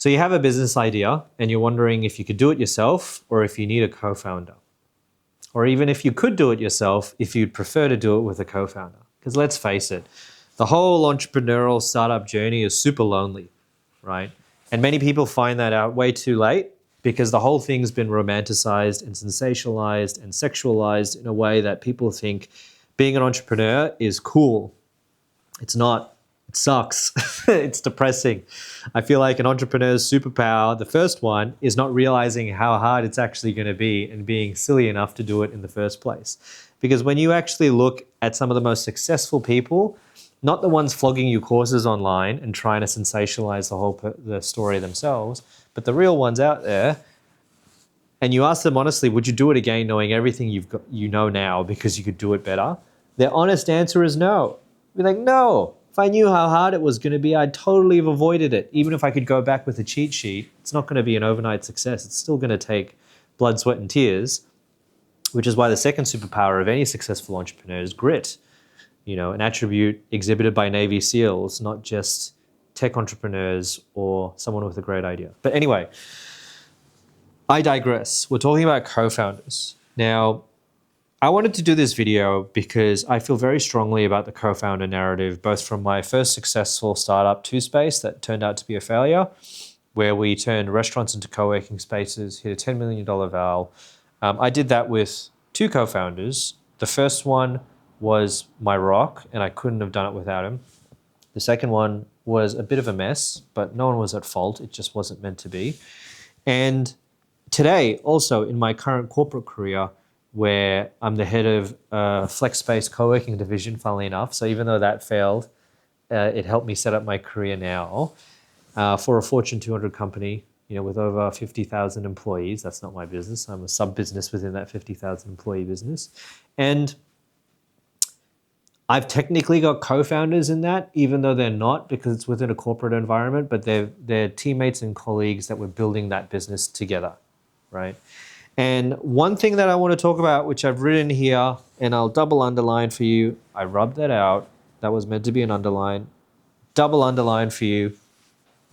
So you have a business idea and you're wondering if you could do it yourself or if you need a co-founder. Or even if you could do it yourself, if you'd prefer to do it with a co-founder. Because let's face it, the whole entrepreneurial startup journey is super lonely, right? And many people find that out way too late because the whole thing's been romanticized and sensationalized and sexualized in a way that people think being an entrepreneur is cool. It's not. It sucks. It's depressing. I feel like an entrepreneur's superpower, the first one, is not realizing how hard it's actually going to be and being silly enough to do it in the first place. Because when you actually look at some of the most successful people, not the ones flogging you courses online and trying to sensationalize the story themselves, but the real ones out there, and you ask them honestly, would you do it again knowing everything you know now because you could do it better? Their honest answer is no. Be like, no. If I knew how hard it was going to be, I'd totally have avoided it. Even if I could go back with a cheat sheet, it's not going to be an overnight success. It's still going to take blood, sweat, and tears, which is why the second superpower of any successful entrepreneur is grit. You know, an attribute exhibited by Navy SEALs, not just tech entrepreneurs or someone with a great idea. But anyway, I digress. We're talking about co-founders. Now, I wanted to do this video because I feel very strongly about the co-founder narrative, both from my first successful startup, 2Space, that turned out to be a failure, where we turned restaurants into co-working spaces, hit a $10 million val. I did that with two co-founders. The first one was my rock, and I couldn't have done it without him. The second one was a bit of a mess, but no one was at fault. It just wasn't meant to be. And today, also in my current corporate career, where I'm the head of flex space co-working division, funnily enough. So even though that failed, it helped me set up my career now for a Fortune 200 company, you know, with over 50,000 employees. That's not my business. I'm a sub-business within that 50,000 employee business. And I've technically got co-founders in that, even though they're not, because it's within a corporate environment, but they're teammates and colleagues that we're building that business together, right? And one thing that I want to talk about, which I've written here, and I'll double underline for you. I rubbed that out. That was meant to be an underline. Double underline for you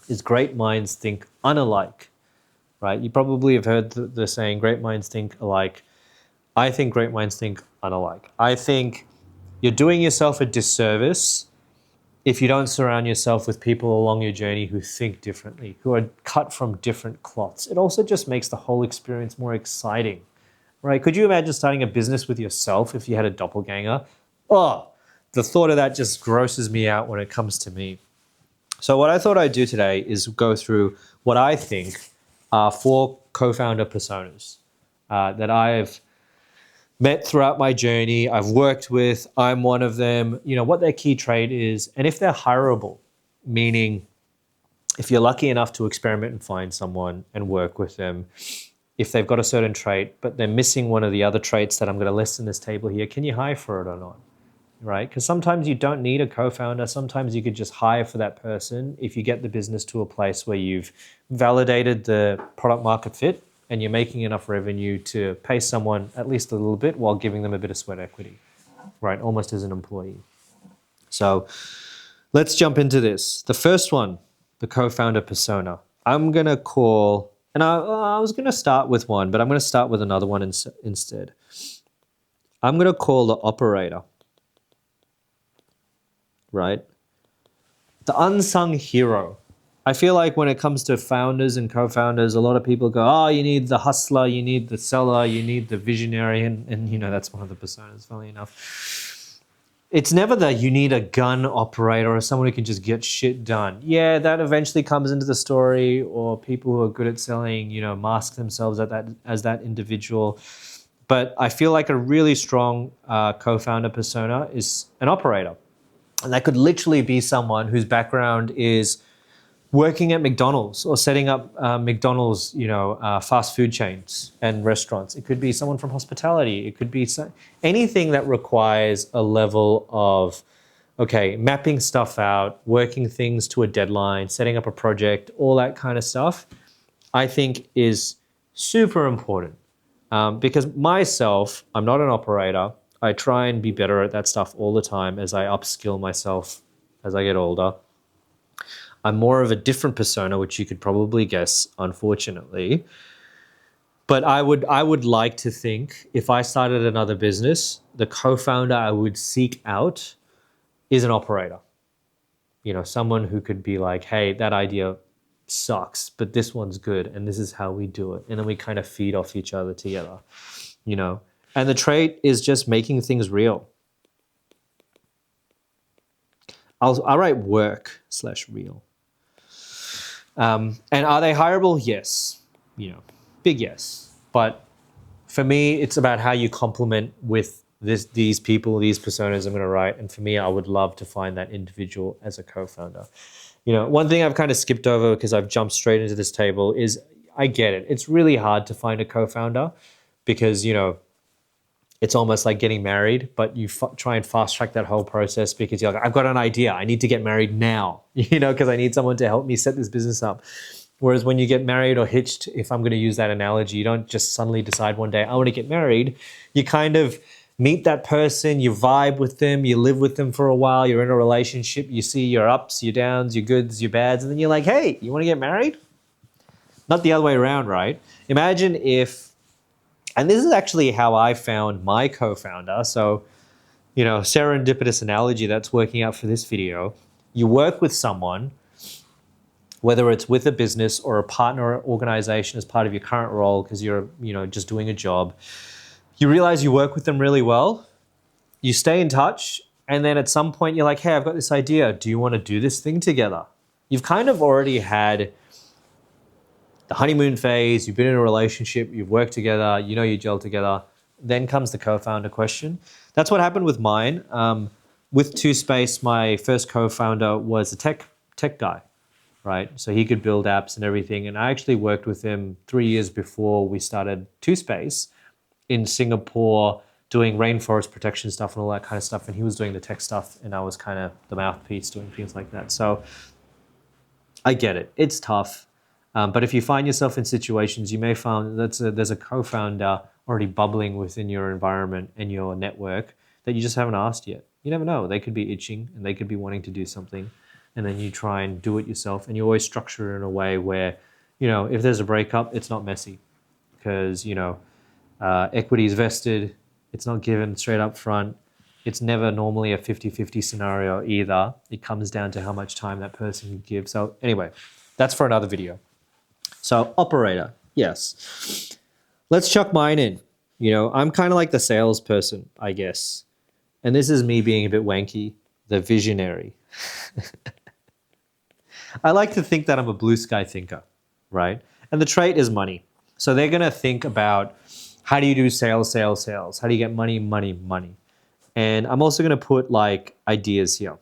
is great minds think unalike, right? You probably have heard the saying, great minds think alike. I think great minds think unalike. I think you're doing yourself a disservice if you don't surround yourself with people along your journey who think differently, who are cut from different cloths. It also just makes the whole experience more exciting, right? Could you imagine starting a business with yourself if you had a doppelganger? Oh, the thought of that just grosses me out when it comes to me. So what I thought I'd do today is go through what I think are 4 co-founder personas that I've met throughout my journey, I've worked with, I'm one of them, you know, what their key trait is, and if they're hireable, meaning if you're lucky enough to experiment and find someone and work with them, if they've got a certain trait, but they're missing one of the other traits that I'm going to list in this table here, can you hire for it or not, right? Because sometimes you don't need a co-founder. Sometimes you could just hire for that person if you get the business to a place where you've validated the product market fit and you're making enough revenue to pay someone at least a little bit while giving them a bit of sweat equity, right? Almost as an employee. So let's jump into this. The first one, the co-founder persona, I'm going to call, and I was going to start with one, but I'm going to start with another one instead. I'm going to call the operator, right? The unsung hero. I feel like when it comes to founders and co-founders, a lot of people go, oh, you need the hustler, you need the seller, you need the visionary, and you know, that's one of the personas, funnily enough. It's never that you need a gun operator or someone who can just get shit done. Yeah, that eventually comes into the story, or people who are good at selling, you know, mask themselves as that individual. But I feel like a really strong co-founder persona is an operator. And that could literally be someone whose background is working at McDonald's or setting up McDonald's, you know, fast food chains and restaurants. It could be someone from hospitality. It could be anything that requires a level of, okay, mapping stuff out, working things to a deadline, setting up a project, all that kind of stuff, I think is super important. Because myself, I'm not an operator. I try and be better at that stuff all the time as I upskill myself as I get older. I'm more of a different persona, which you could probably guess, unfortunately. But I would like to think if I started another business, the co-founder I would seek out is an operator. Someone who could be like, hey, that idea sucks, but this one's good, and this is how we do it. And then we kind of feed off each other together, you know. And the trait is just making things real. I'll write work/real. And are they hireable? Yes. Big yes. But for me, it's about how you complement with these people, these personas I'm going to write. And for me, I would love to find that individual as a co-founder. One thing I've kind of skipped over because I've jumped straight into this table is I get it. It's really hard to find a co-founder because, it's almost like getting married, but you try and fast track that whole process because you're like, I've got an idea. I need to get married now, because I need someone to help me set this business up. Whereas when you get married or hitched, if I'm going to use that analogy, you don't just suddenly decide one day, I want to get married. You kind of meet that person, you vibe with them, you live with them for a while, you're in a relationship, you see your ups, your downs, your goods, your bads, and then you're like, hey, you want to get married? Not the other way around, right? Imagine if, and this is actually how I found my co-founder. So, serendipitous analogy that's working out for this video. You work with someone, whether it's with a business or a partner organization as part of your current role because you're, just doing a job. You realize you work with them really well. You stay in touch. And then at some point you're like, hey, I've got this idea. Do you want to do this thing together? You've kind of already had the honeymoon phase, you've been in a relationship, you've worked together, you gel together. Then comes the co-founder question. That's what happened with mine. With Two Space, my first co-founder was a tech guy, right? So he could build apps and everything. And I actually worked with him 3 years before we started Two Space in Singapore doing rainforest protection stuff and all that kind of stuff. And he was doing the tech stuff and I was kind of the mouthpiece doing things like that. So I get it. It's tough. But if you find yourself in situations, you may find there's a co-founder already bubbling within your environment and your network that you just haven't asked yet. You never know. They could be itching and they could be wanting to do something. And then you try and do it yourself. And you always structure it in a way where, if there's a breakup, it's not messy. Because, equity is vested. It's not given straight up front. It's never normally a 50-50 scenario either. It comes down to how much time that person can give. So anyway, that's for another video. So operator, yes. Let's chuck mine in. I'm kind of like the salesperson, I guess. And this is me being a bit wanky, the visionary. I like to think that I'm a blue sky thinker, right? And the trait is money. So they're going to think about how do you do sales? How do you get money? And I'm also going to put like ideas here.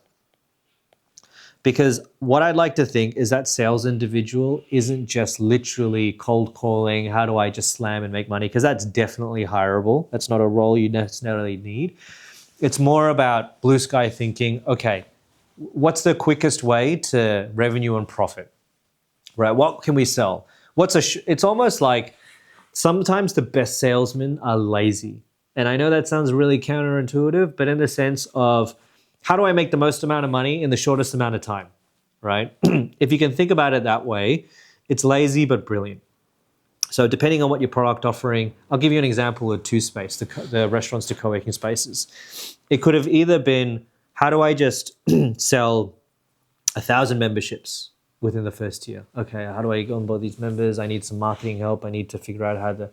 Because what I'd like to think is that sales individual isn't just literally cold calling, how do I just slam and make money? Because that's definitely hireable. That's not a role you necessarily need. It's more about blue sky thinking, okay, what's the quickest way to revenue and profit, right? What can we sell? It's almost like sometimes the best salesmen are lazy. And I know that sounds really counterintuitive, but in the sense of, how do I make the most amount of money in the shortest amount of time, right? If you can think about it that way, it's lazy but brilliant. So depending on what your product offering, I'll give you an example of Two Space, the restaurants to co-working spaces. It could have either been, how do I just sell 1,000 memberships within the first year? Okay, how do I go onboard these members? I need some marketing help. I need to figure out how to...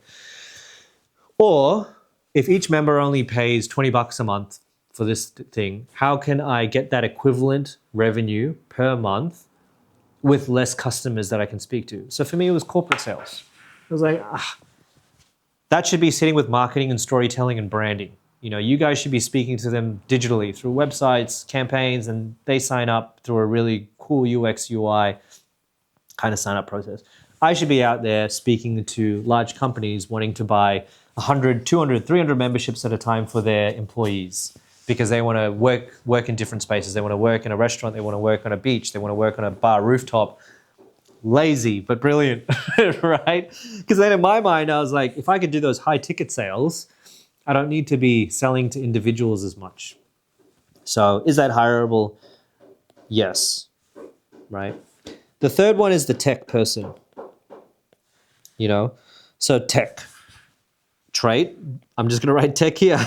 Or if each member only pays $20 a month, for this thing, how can I get that equivalent revenue per month with less customers that I can speak to? So for me, it was corporate sales. It was like, that should be sitting with marketing and storytelling and branding. You guys should be speaking to them digitally through websites, campaigns, and they sign up through a really cool UX, UI kind of sign up process. I should be out there speaking to large companies wanting to buy 100, 200, 300 memberships at a time for their employees. Because they want to work in different spaces. They want to work in a restaurant. They want to work on a beach. They want to work on a bar rooftop. Lazy, but brilliant, right? Because then in my mind, I was like, if I could do those high ticket sales, I don't need to be selling to individuals as much. So is that hireable? Yes, right? The third one is the tech person, you know? So tech. Trait, I'm just going to write tech here.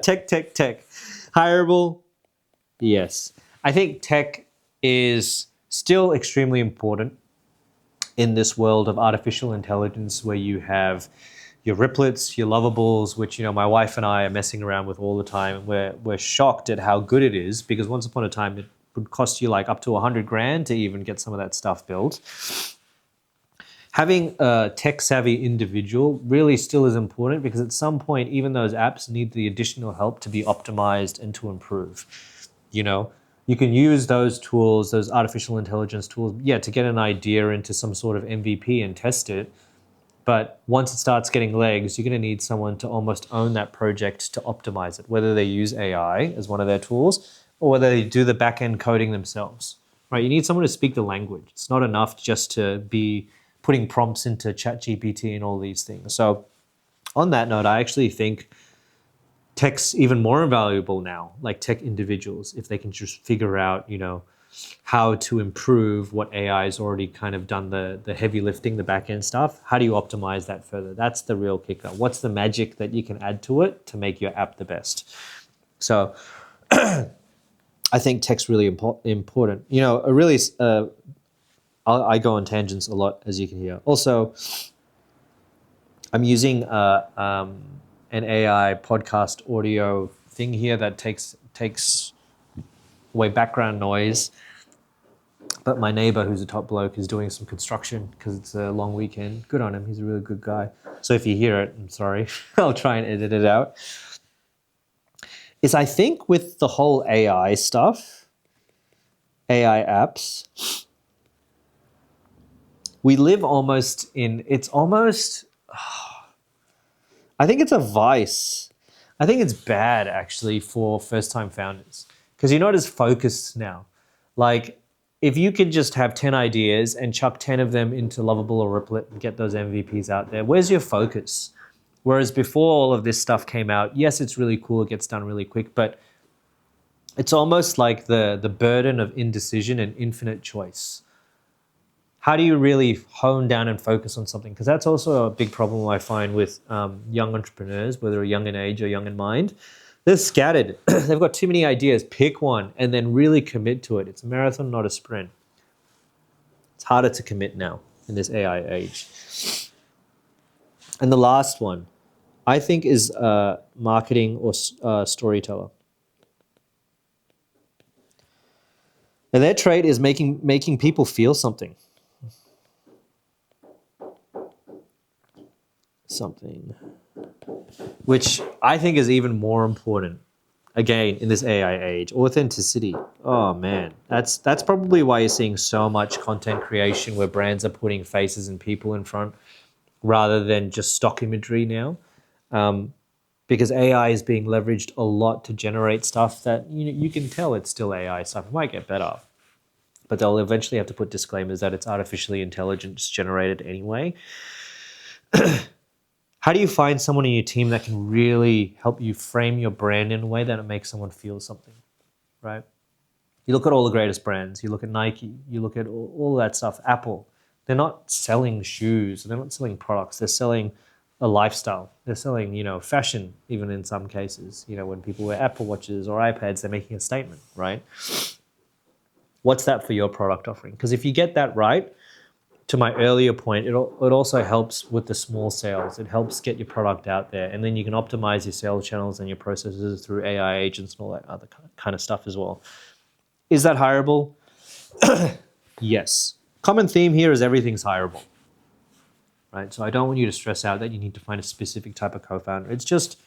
Tech. Hireable, yes. I think tech is still extremely important in this world of artificial intelligence where you have your Riplets, your Lovables, which, my wife and I are messing around with all the time. We're shocked at how good it is because once upon a time it would cost you like up to 100 grand to even get some of that stuff built. Having a tech-savvy individual really still is important because at some point, even those apps need the additional help to be optimized and to improve. You can use those tools, those artificial intelligence tools, to get an idea into some sort of MVP and test it. But once it starts getting legs, you're going to need someone to almost own that project to optimize it, whether they use AI as one of their tools or whether they do the back-end coding themselves. Right? You need someone to speak the language. It's not enough just to be putting prompts into ChatGPT and all these things. So on that note, I actually think tech's even more valuable now, like tech individuals, if they can just figure out, how to improve what AI has already kind of done the heavy lifting, the back end stuff. How do you optimize that further? That's the real kicker. What's the magic that you can add to it to make your app the best? So I think tech's really important. I go on tangents a lot, as you can hear. Also, I'm using an AI podcast audio thing here that takes away background noise. But my neighbor, who's a top bloke, is doing some construction because it's a long weekend. Good on him. He's a really good guy. So if you hear it, I'm sorry. I'll try and edit it out. I think with the whole AI stuff, AI apps, we live I think it's a vice. I think it's bad actually for first-time founders because you're not as focused now. Like if you could just have 10 ideas and chuck 10 of them into Lovable or Riplet and get those MVPs out there, where's your focus? Whereas before all of this stuff came out, yes, it's really cool, it gets done really quick, but it's almost like the burden of indecision and infinite choice. How do you really hone down and focus on something? Because that's also a big problem I find with young entrepreneurs, whether young in age or young in mind. They're scattered. They've got too many ideas. Pick one and then really commit to it. It's a marathon, not a sprint. It's harder to commit now in this AI age. And the last one, I think, is marketing or storyteller. And their trait is making people feel something. Which I think is even more important, again, in this AI age. Authenticity. Oh, man. That's probably why you're seeing so much content creation where brands are putting faces and people in front rather than just stock imagery now. Because AI is being leveraged a lot to generate stuff that you can tell it's still AI stuff. It might get better. But they'll eventually have to put disclaimers that it's artificially intelligence generated anyway. How do you find someone in your team that can really help you frame your brand in a way that it makes someone feel something, right? You look at all the greatest brands. You look at Nike. You look at all that stuff. Apple. They're not selling shoes. They're not selling products. They're selling a lifestyle. They're selling, fashion, even in some cases. When people wear Apple Watches or iPads, they're making a statement, right? What's that for your product offering? Because if you get that right, to my earlier point, it also helps with the small sales. It helps get your product out there. And then you can optimize your sales channels and your processes through AI agents and all that other kind of stuff as well. Is that hireable? Yes. Common theme here is everything's hireable. Right? So I don't want you to stress out that you need to find a specific type of co-founder. It's just,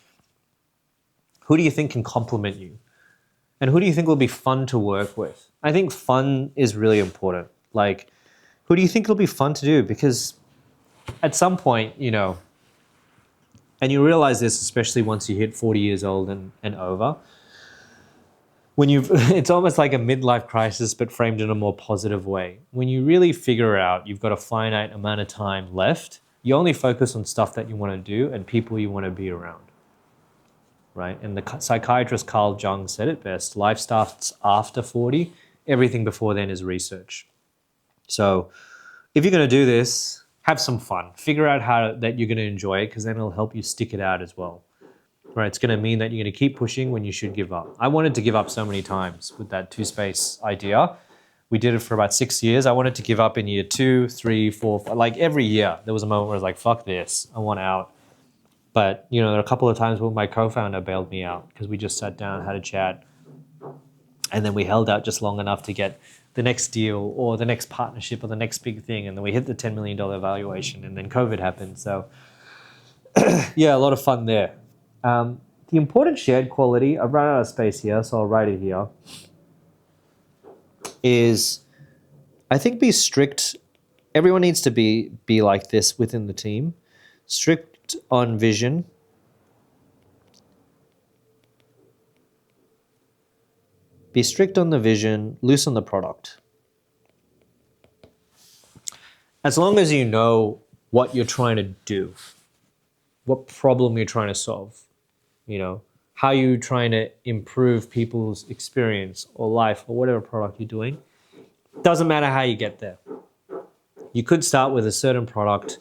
who do you think can complement you? And who do you think will be fun to work with? I think fun is really important. Like, who do you think will be fun to do? Because at some point, and you realize this, especially once you hit 40 years old and over, it's almost like a midlife crisis, but framed in a more positive way. When you really figure out you've got a finite amount of time left, you only focus on stuff that you want to do and people you want to be around, right? And the psychiatrist Carl Jung said it best: life starts after 40. Everything before then is research. So if you're going to do this, have some fun. Figure out how that you're going to enjoy it, because then it'll help you stick it out as well. Right? It's going to mean that you're going to keep pushing when you should give up. I wanted to give up so many times with that 2-space idea. We did it for about 6 years. I wanted to give up in year 2, 3, 4, 5. Like every year, there was a moment where I was like, fuck this, I want out. But, there are a couple of times when my co-founder bailed me out because we just sat down, had a chat, and then we held out just long enough to get the next deal or the next partnership or the next big thing. And then we hit the $10 million valuation, and then COVID happened. So yeah, a lot of fun there. The important shared quality, I've run out of space here, so I'll write it here, is I think be strict. Everyone needs to be like this within the team. Strict on vision. Be strict on the vision, loose on the product. As long as you know what you're trying to do, what problem you're trying to solve, how you're trying to improve people's experience or life or whatever product you're doing, doesn't matter how you get there. You could start with a certain product.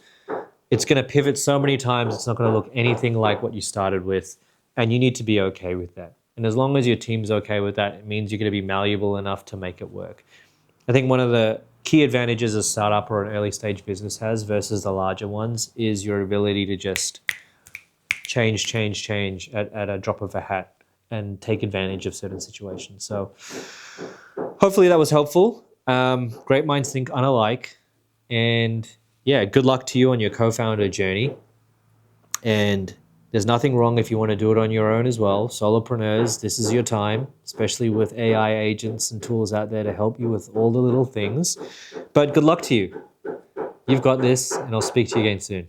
It's going to pivot so many times, it's not going to look anything like what you started with, and you need to be okay with that. And as long as your team's okay with that, it means you're going to be malleable enough to make it work. I think one of the key advantages a startup or an early stage business has versus the larger ones is your ability to just change at a drop of a hat and take advantage of certain situations. So hopefully that was helpful. Great minds think unalike. And yeah, good luck to you on your co-founder journey. And there's nothing wrong if you want to do it on your own as well. Solopreneurs, this is your time, especially with AI agents and tools out there to help you with all the little things. But good luck to you. You've got this, and I'll speak to you again soon.